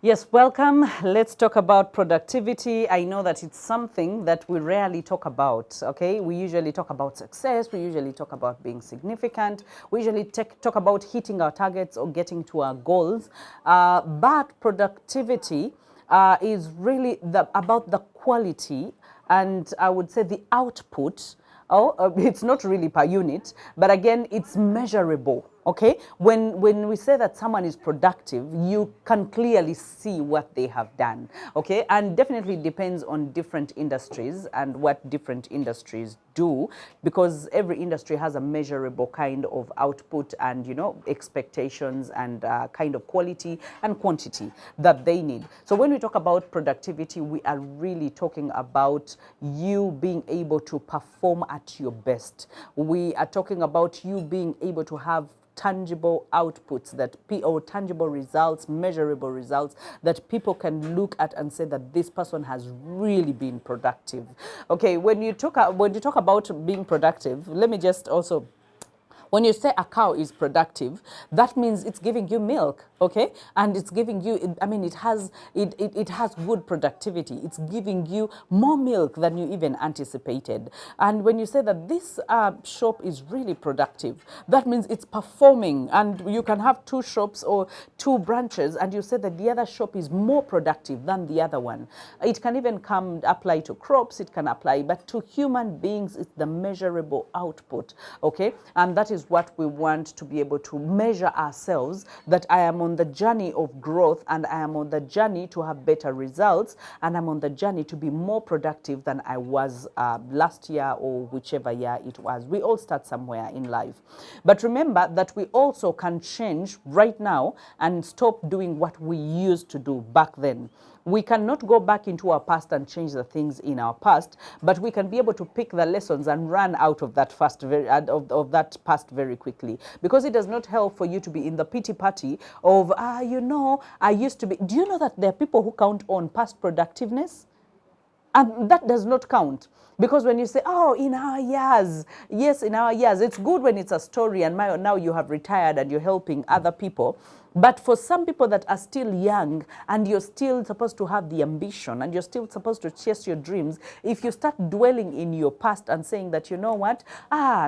Yes, welcome. Let's talk about productivity. I know that it's something that we rarely talk about, okay? We usually talk about success. We usually talk about being significant. We usually talk about hitting our targets or getting to our goals. But productivity is really about the quality and I would say the output. It's not really per unit, but again, it's measurable. Okay, when we say that someone is productive, you can clearly see what they have done. Okay, and definitely depends on different industries and what different industries do, because every industry has a measurable kind of output and expectations and kind of quality and quantity that they need. So when we talk about productivity, we are really talking about you being able to perform at your best. We are talking about you being able to have tangible outputs or tangible results, measurable results that people can look at and say that this person has really been productive. Okay, when you talk about being productive, let me just also, when you say a cow is productive, that means it's giving you milk, okay? And it's giving you, I mean, it has good productivity. It's giving you more milk than you even anticipated. And when you say that this shop is really productive, that means it's performing. And you can have two shops or two branches, and you say that the other shop is more productive than the other one. It can even apply to crops, it can apply, but to human beings, it's the measurable output, okay? And that is what we want to be able to measure ourselves, that I am on the journey of growth and I am on the journey to have better results and I'm on the journey to be more productive than I was last year or whichever year it was. We all start somewhere in life. But remember that we also can change right now and stop doing what we used to do back then. We cannot go back into our past and change the things in our past, but we can be able to pick the lessons and run out of that of that past very quickly, because it does not help for you to be in the pity party of I used to be. Do you know that there are people who count on past productiveness? And that does not count. Because when you say, oh, in our years, yes, in our years, it's good when it's a story and now you have retired and you're helping other people. But for some people that are still young and you're still supposed to have the ambition and you're still supposed to chase your dreams, if you start dwelling in your past and saying that, you know what,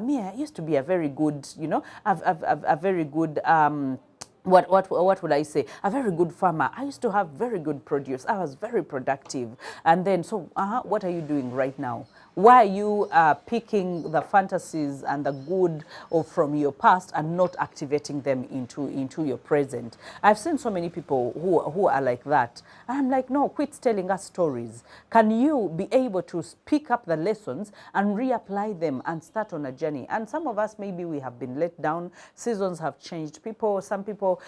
me, I used to be a very good, a very good, what would I say? A very good farmer. I used to have very good produce. I was very productive. And then, so what are you doing right now? Why are you picking the fantasies and the good from your past and not activating them into your present? I've seen so many people who are like that. And I'm like, no, quit telling us stories. Can you be able to pick up the lessons and reapply them and start on a journey? And some of us, maybe we have been let down. Seasons have changed. Some people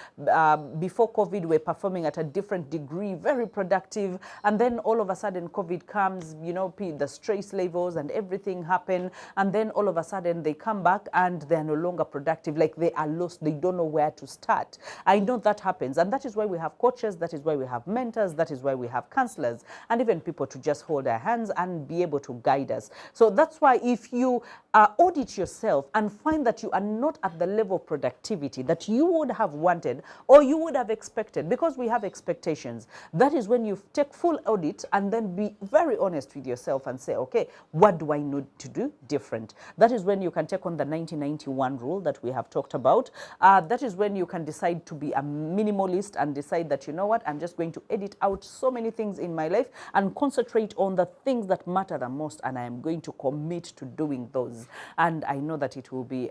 before COVID were performing at a different degree, very productive. And then all of a sudden COVID comes, the stress levels and everything happen. And then all of a sudden they come back and they're no longer productive. Like they are lost. They don't know where to start. I know that happens. And that is why we have coaches. That is why we have mentors. That is why we have counselors and even people to just hold our hands and be able to guide us. So that's why if you audit yourself and find that you are not at the level of productivity that you would have wanted or you would have expected, because we have expectations, that is when you take full audit and then be very honest with yourself and say, okay, what do I need to do different? That is when you can take on the 1991 rule that we have talked about. That is when you can decide to be a minimalist and decide that, you know what, I'm just going to edit out so many things in my life and concentrate on the things that matter the most, and I am going to commit to doing those. And I know that it will be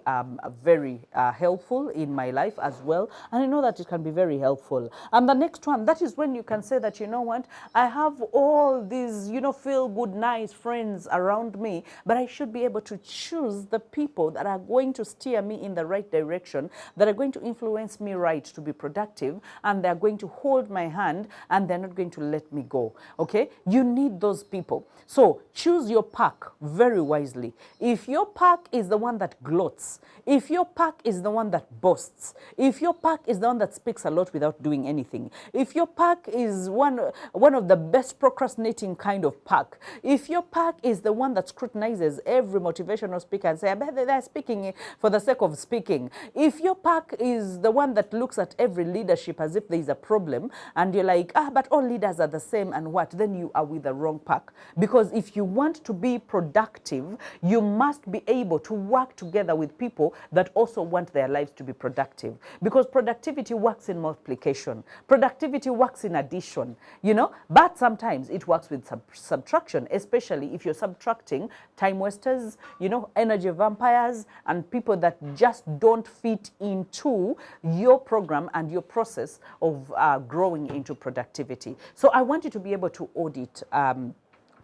very helpful in my life as well. And I know that it can be very helpful. And the next one, that is when you can say that, you know what, I have all these, feel good, nice friends around me, but I should be able to choose the people that are going to steer me in the right direction, that are going to influence me right to be productive, and they're going to hold my hand and they're not going to let me go. Okay? You need those people. So choose your pack very wisely. If your your pack is the one that gloats, if your pack is the one that boasts, if your pack is the one that speaks a lot without doing anything, if your pack is one of the best procrastinating kind of pack, if your pack is the one that scrutinizes every motivational speaker and say, I bet they're speaking for the sake of speaking, if your pack is the one that looks at every leadership as if there is a problem and you're like, but all leaders are the same and what, then you are with the wrong pack. Because if you want to be productive, you must be able to work together with people that also want their lives to be productive. Because productivity works in multiplication. Productivity works in addition, you know, but sometimes it works with subtraction, especially if you're subtracting time wasters, you know, energy vampires, and people that just don't fit into your program and your process of growing into productivity. So I want you to be able to audit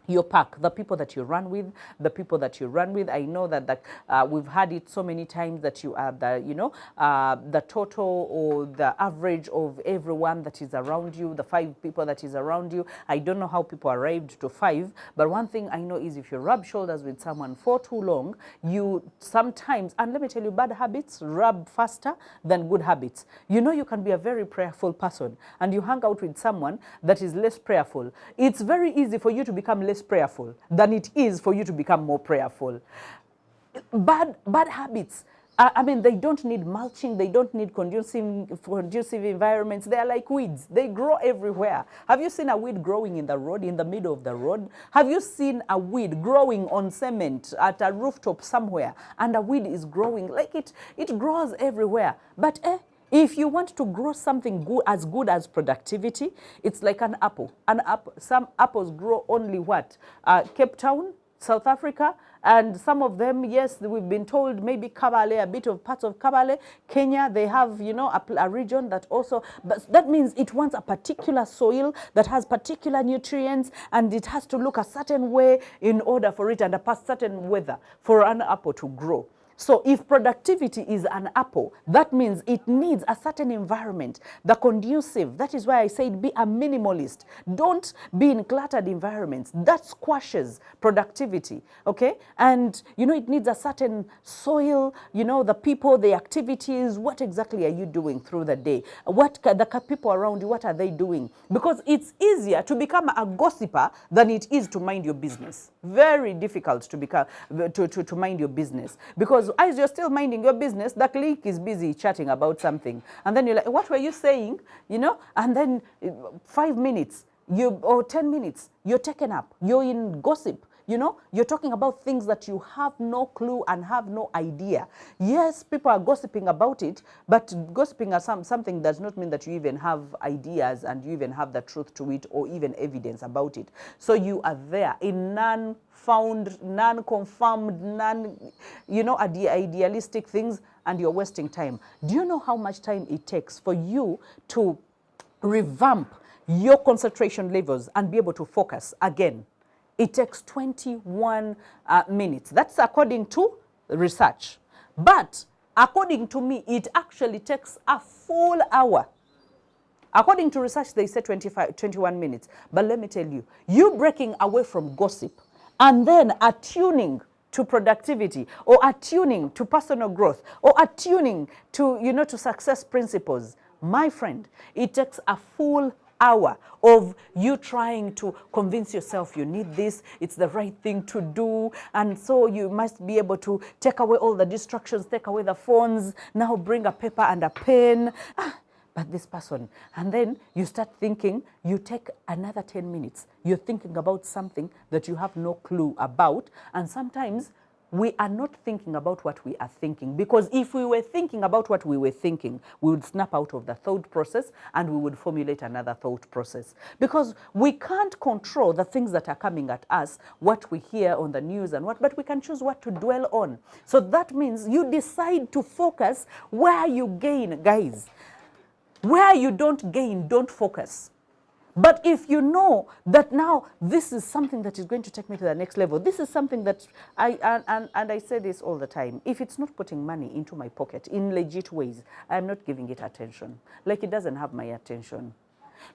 your pack, the people that you run with, the people that you run with. I know that we've had it so many times that you are the, you know, the total or the average of everyone that is around you, the 5 people that is around you. I don't know how people arrived to 5, but one thing I know is if you rub shoulders with someone for too long, you sometimes, and let me tell you, bad habits rub faster than good habits. You know, you can be a very prayerful person and you hang out with someone that is less prayerful. It's very easy for you to become less prayerful than it is for you to become more prayerful. Bad habits, I mean, they don't need mulching, they don't need conducive environments. They are like weeds. They grow everywhere. Have you seen a weed growing in the road, in the middle of the road? Have you seen a weed growing on cement at a rooftop somewhere? And a weed is growing, like it grows everywhere. But if you want to grow something good as productivity, it's like an apple. Some apples grow only what? Cape Town, South Africa, and some of them, yes, we've been told maybe Kabale, a bit of parts of Kabale. Kenya, they have, you know, a region that also, but that means it wants a particular soil that has particular nutrients, and it has to look a certain way in order for it, and a certain weather for an apple to grow. So if productivity is an apple, that means it needs a certain environment, the conducive. That is why I said be a minimalist. Don't be in cluttered environments. That squashes productivity, okay? And, you know, it needs a certain soil, you know, the people, the activities. What exactly are you doing through the day? What the people around you, what are they doing? Because it's easier to become a gossiper than it is to mind your business. Very difficult to become to mind your business, because as you're still minding your business, the clique is busy chatting about something, and then you're like, what were you saying, you know? And then 5 minutes or 10 minutes, you're taken up, you're in gossip. You know, you're talking about things that you have no clue and have no idea. Yes, people are gossiping about it, but gossiping as something does not mean that you even have ideas and you even have the truth to it or even evidence about it. So you are there in none-found, none-confirmed, you know, idealistic things, and you're wasting time. Do you know how much time it takes for you to revamp your concentration levels and be able to focus again? It takes 21 minutes. That's according to research. But according to me, it actually takes a full hour. According to research, they say 21 minutes. But let me tell you, you breaking away from gossip and then attuning to productivity, or attuning to personal growth, or attuning to, you know, to success principles, my friend, it takes a full hour of you trying to convince yourself you need this, it's the right thing to do, and so you must be able to take away all the distractions, take away the phones, now bring a paper and a pen. But this person, and then you start thinking, you take another 10 minutes, you're thinking about something that you have no clue about, and sometimes we are not thinking about what we are thinking, because if we were thinking about what we were thinking, we would snap out of the thought process and we would formulate another thought process. Because we can't control the things that are coming at us, what we hear on the news and what, but we can choose what to dwell on. So that means you decide to focus where you gain, guys. Where you don't gain, don't focus. But if you know that now this is something that is going to take me to the next level, this is something that I say this all the time, if it's not putting money into my pocket in legit ways, I'm not giving it attention. Like, it doesn't have my attention.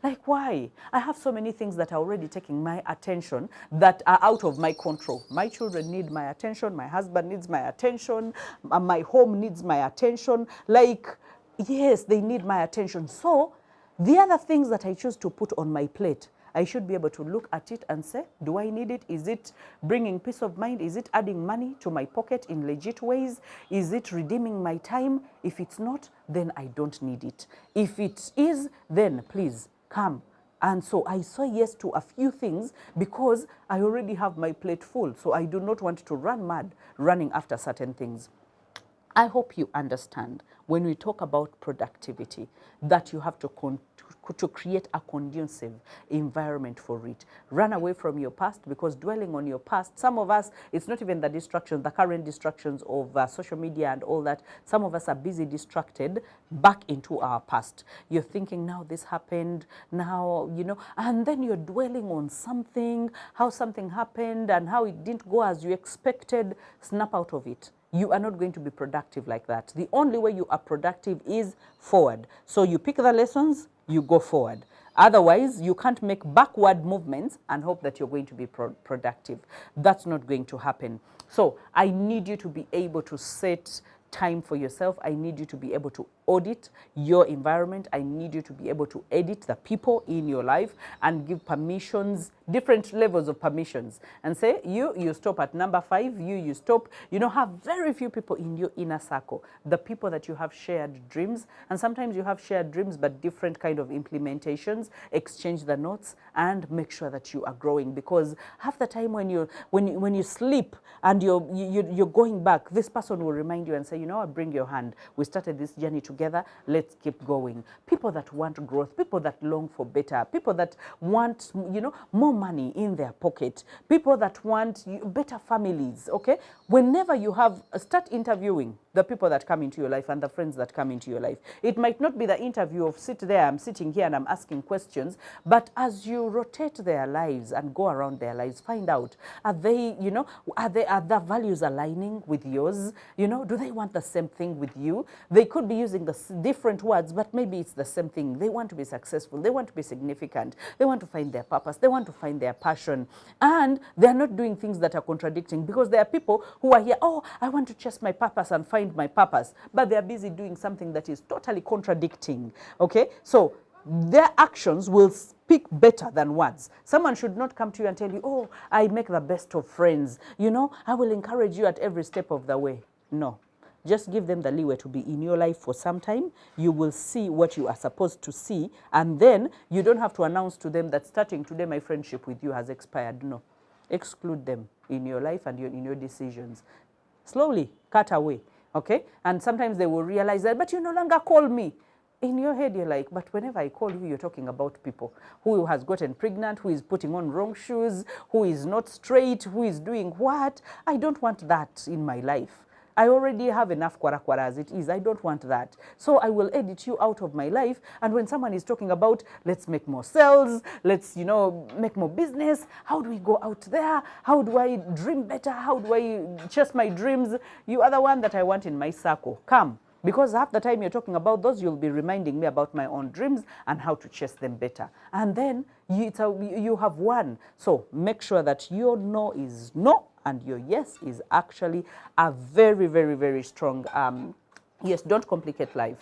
Like, why? I have so many things that are already taking my attention that are out of my control. My children need my attention. My husband needs my attention. My home needs my attention. Like, yes, they need my attention. So the other things that I choose to put on my plate, I should be able to look at it and say, do I need it? Is it bringing peace of mind? Is it adding money to my pocket in legit ways? Is it redeeming my time? If it's not, then I don't need it. If it is, then please come. And so I say yes to a few things because I already have my plate full. So I do not want to run mad running after certain things. I hope you understand when we talk about productivity that you have to create a conducive environment for it. Run away from your past, because dwelling on your past, some of us, it's not even the distractions, the current distractions of social media and all that. Some of us are busy distracted back into our past. You're thinking, now this happened, now, you know, and then you're dwelling on something, how something happened and how it didn't go as you expected. Snap out of it. You are not going to be productive like that. The only way you are productive is forward. So you pick the lessons, you go forward. Otherwise, you can't make backward movements and hope that you're going to be productive. That's not going to happen. So I need you to be able to set time for yourself. I need you to be able to audit your environment. I need you to be able to edit the people in your life and give permissions, different levels of permissions, and say, you stop at number 5, you stop, you know, have very few people in your inner circle, the people that you have shared dreams. And sometimes you have shared dreams but different kind of implementations. Exchange the notes and make sure that you are growing, because half the time when you sleep and you're going back, this person will remind you and say, you know what, bring your hand, we started this journey together, let's keep going. People that want growth, people that long for better, people that want, you know, more money in their pocket, people that want better families. Okay, whenever you have, start interviewing the people that come into your life and the friends that come into your life. It might not be the interview of sit there, I'm sitting here and I'm asking questions, but as you rotate their lives and go around their lives, find out, are they, you know, are their values aligning with yours? You know, do they want the same thing with you? They could be using the different words, but maybe it's the same thing. They want to be successful, they want to be significant, they want to find their purpose, they want to find their passion, and they're not doing things that are contradicting, because there are people who are here, oh, I want to chase my purpose and find my purpose, but they're busy doing something that is totally contradicting. Okay, so their actions will speak better than words. Someone should not come to you and tell you, oh, I make the best of friends, you know, I will encourage you at every step of the way. No, just give them the leeway to be in your life for some time. You will see what you are supposed to see, and then you don't have to announce to them that starting today my friendship with you has expired. No, exclude them in your life and in your decisions. Slowly cut away. Okay, and sometimes they will realize that, but you no longer call me. In your head, you're like, but whenever I call you, you're talking about people who has gotten pregnant, who is putting on wrong shoes, who is not straight, who is doing what? I don't want that in my life. I already have enough kwara as it is. I don't want that. So I will edit you out of my life. And when someone is talking about, let's make more sales, let's, you know, make more business, how do we go out there? How do I dream better? How do I chase my dreams? You are the one that I want in my circle. Come. Because half the time you're talking about those, you'll be reminding me about my own dreams and how to chase them better. And then you have won. So make sure that your no is no and your yes is actually a very, very, very strong yes. Don't complicate life.